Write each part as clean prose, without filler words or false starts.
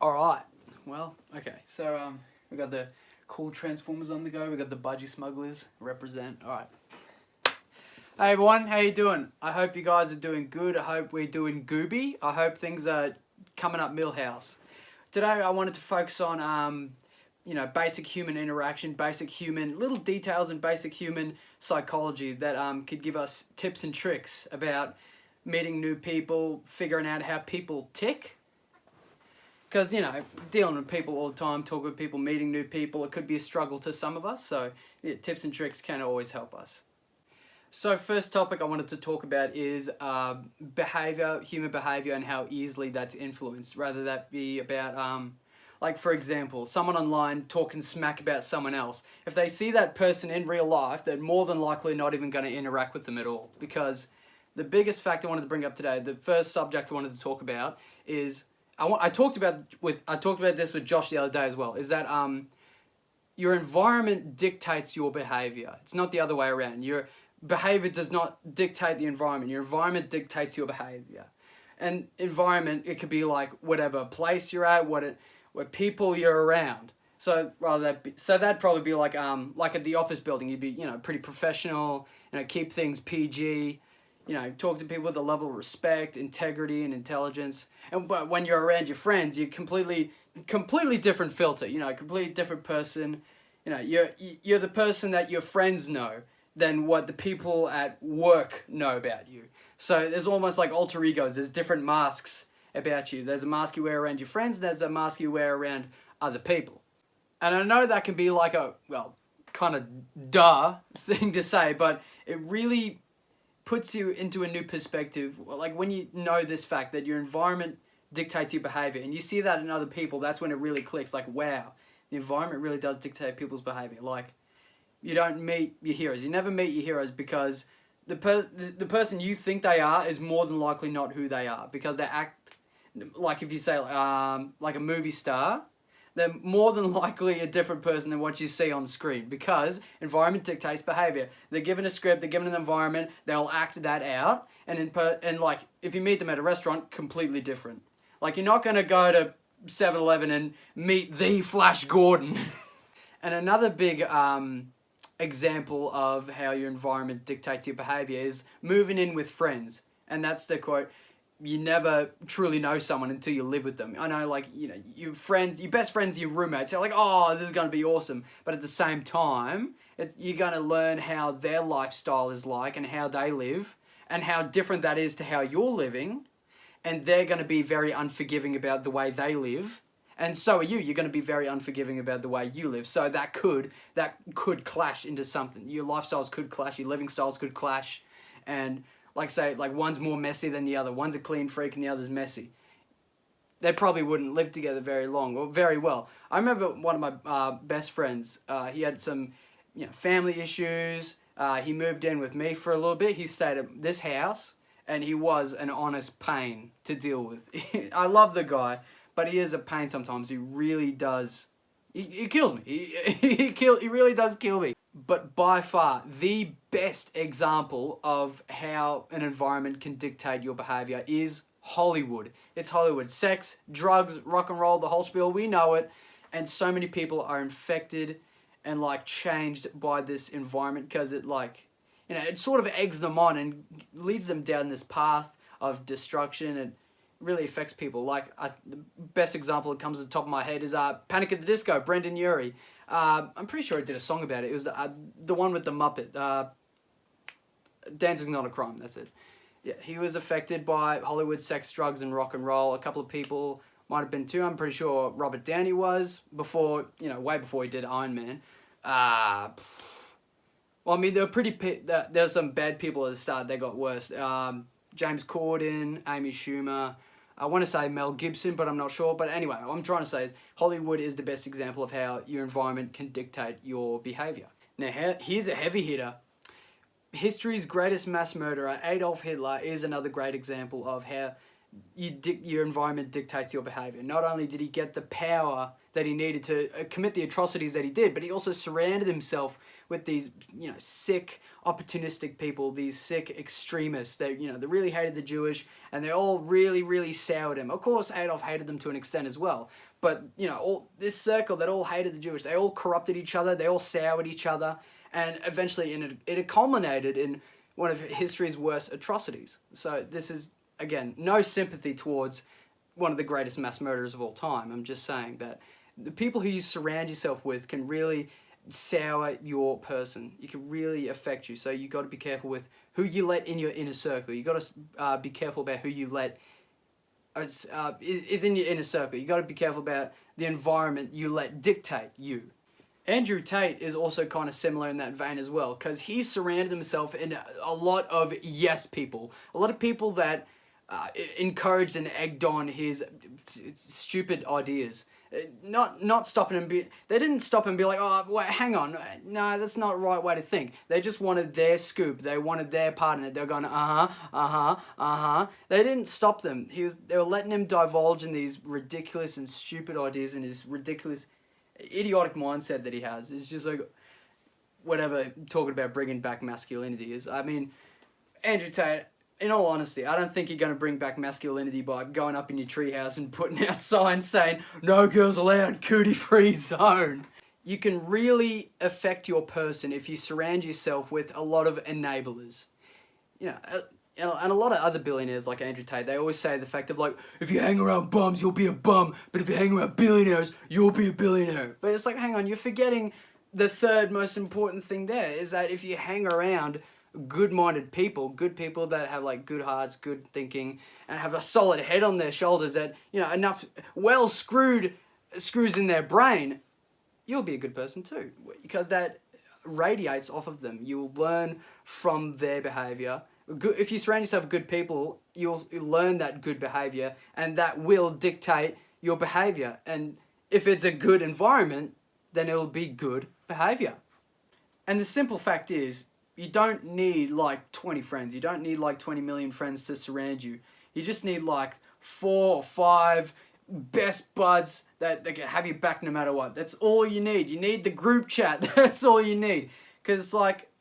Alright, well, okay, so we got the cool Transformers on the go, we got the Budgie Smugglers, represent, alright. Hey everyone, how you doing? I hope you guys are doing good, I hope we're doing gooby, I hope things are coming up Millhouse. Today I wanted to focus on, basic human interaction, basic human, little details in basic human psychology that could give us tips and tricks about meeting new people, figuring out how people tick. Because, dealing with people all the time, talking with people, meeting new people, it could be a struggle to some of us. So, yeah, tips and tricks can always help us. So, first topic I wanted to talk about is behaviour, human behaviour, and how easily that's influenced. Rather that be about, like for example, someone online talking smack about someone else. If they see that person in real life, they're more than likely not even going to interact with them at all. Because the biggest fact I wanted to bring up today, the first subject I wanted to talk about is... I talked about this with Josh the other day as well, is that your environment dictates your behaviour. It's not the other way around. Your behaviour does not dictate the environment. Your environment dictates your behaviour. And environment, it could be like whatever place you're at, what people you're around. So that'd probably be like at the office building, you'd be pretty professional, keep things PG. Talk to people with a level of respect, integrity, and intelligence. But when you're around your friends, you're completely different filter. Completely different person. You're the person that your friends know than what the people at work know about you. So there's almost like alter egos. There's different masks about you. There's a mask you wear around your friends, and there's a mask you wear around other people. And I know that can be like a, kind of duh thing to say, but it really puts you into a new perspective. Like when you know this fact that your environment dictates your behavior, and you see that in other people, that's when it really clicks. Like, wow, the environment really does dictate people's behavior. Like, you don't meet your heroes. You never meet your heroes because the person you think they are is more than likely not who they are, because they act like, if you say like a movie star, they're more than likely a different person than what you see on screen, because environment dictates behavior. They're given a script, they're given an environment, they'll act that out, and if you meet them at a restaurant, completely different. Like, you're not going to go to 7-Eleven and meet the Flash Gordon. And another big example of how your environment dictates your behavior is moving in with friends. And that's the quote, you never truly know someone until you live with them. I know, like, your best friends, your roommates, you're like, oh, this is going to be awesome. But at the same time, you're going to learn how their lifestyle is like and how they live and how different that is to how you're living. And they're going to be very unforgiving about the way they live. And so are you. You're going to be very unforgiving about the way you live. So that could clash into something. Your lifestyles could clash. Your living styles could clash. And say one's more messy than the other. One's a clean freak and the other's messy. They probably wouldn't live together very long or very well. I remember one of my best friends. He had some, family issues. He moved in with me for a little bit. He stayed at this house, and he was an honest pain to deal with. I love the guy, but he is a pain sometimes. He really does. He kills me. He really does kill me. But by far, the best example of how an environment can dictate your behavior is Hollywood. It's Hollywood. Sex, drugs, rock and roll, the whole spiel, we know it. And so many people are infected and changed by this environment because it it sort of eggs them on and leads them down this path of destruction, and really affects people. The best example that comes to the top of my head is Panic at the Disco, Brendan Urie. I'm pretty sure I did a song about it. It was the one with the Muppet. Dancing's Not a Crime, that's it. Yeah, he was affected by Hollywood, sex, drugs, and rock and roll. A couple of people might have been too. I'm pretty sure Robert Downey was, before, way before he did Iron Man. Well, I mean, there's some bad people at the start. They got worse. James Corden, Amy Schumer. I want to say Mel Gibson, but I'm not sure. But anyway, what I'm trying to say is Hollywood is the best example of how your environment can dictate your behavior. Now, here's a heavy hitter. History's greatest mass murderer, Adolf Hitler, is another great example of how your environment dictates your behavior. Not only did he get the power that he needed to commit the atrocities that he did, but he also surrounded himself with these, you know, sick, opportunistic people, these sick extremists. They, you know, they really hated the Jewish, and they all really, really soured him. Of course, Adolf hated them to an extent as well. But, you know, all this circle that all hated the Jewish, they all corrupted each other, they all soured each other, and eventually it culminated in one of history's worst atrocities. So this is, again, no sympathy towards one of the greatest mass murderers of all time. I'm just saying that the people who you surround yourself with can really sour your person. It can really affect you. So you got to be careful with who you let in your inner circle. You got to be careful about who you let is in your inner circle. You got to be careful about the environment you let dictate you. Andrew Tate is also kind of similar in that vein as well, because he surrounded himself in a lot of yes people, a lot of people that encouraged and egged on his stupid ideas. Not stopping him. They didn't stop and be like, oh, wait, hang on, no, that's not the right way to think. They just wanted their scoop. They wanted their part in it. They were going, They didn't stop them. They were letting him divulge in these ridiculous and stupid ideas and his ridiculous, idiotic mindset that he has. It's just like, whatever, talking about bringing back masculinity is. I mean, Andrew Tate, in all honesty, I don't think you're going to bring back masculinity by going up in your treehouse and putting out signs saying, no girls allowed, cootie-free zone. You can really affect your person if you surround yourself with a lot of enablers. You know, and a lot of other billionaires like Andrew Tate, they always say the fact of like, if you hang around bums, you'll be a bum, but if you hang around billionaires, you'll be a billionaire. But it's like, hang on, you're forgetting the third most important thing there, is that if you hang around good-minded people, good people that have like good hearts, good thinking, and have a solid head on their shoulders, that, you know, enough screws in their brain, you'll be a good person too, because that radiates off of them. You'll learn from their behavior. If you surround yourself with good people, you'll learn that good behavior, and that will dictate your behavior. And if it's a good environment, then it'll be good behavior. And the simple fact is, you don't need like 20 friends. You don't need like 20 million friends to surround you. You just need like 4 or 5 best buds that can have you back no matter what. That's all you need. You need the group chat. That's all you need. Because like,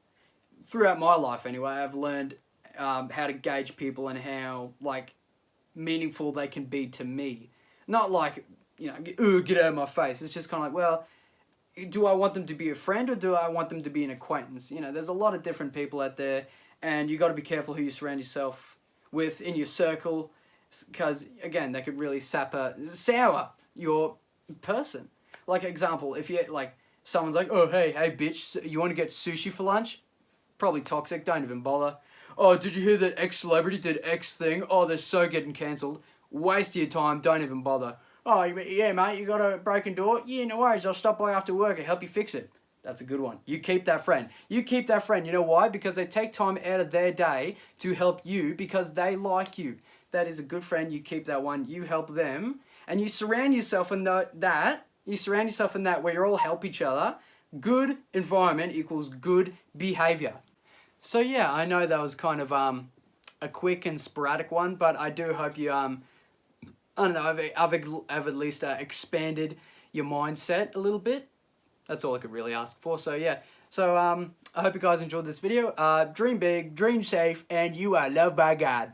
throughout my life anyway, I've learned how to gauge people and how like meaningful they can be to me. Not like, you know, get out of my face. It's just kind of like, well, do I want them to be a friend or do I want them to be an acquaintance? You know, there's a lot of different people out there, and you got to be careful who you surround yourself with in your circle, because again, they could really sour your person. Like example, if you like, someone's like, oh hey bitch, you want to get sushi for lunch? Probably toxic. Don't even bother. Oh, did you hear that X celebrity did X thing? Oh, they're so getting cancelled. Waste your time. Don't even bother. Oh, yeah, mate, you got a broken door? Yeah, no worries, I'll stop by after work and help you fix it. That's a good one. You keep that friend. You keep that friend. You know why? Because they take time out of their day to help you because they like you. That is a good friend. You keep that one. You help them. And you surround yourself in that. You surround yourself in that where you all help each other. Good environment equals good behavior. So yeah, I know that was kind of a quick and sporadic one, but I do hope you I don't know, I've at least expanded your mindset a little bit. That's all I could really ask for. So yeah, so I hope you guys enjoyed this video. Dream big, dream safe, and you are loved by God.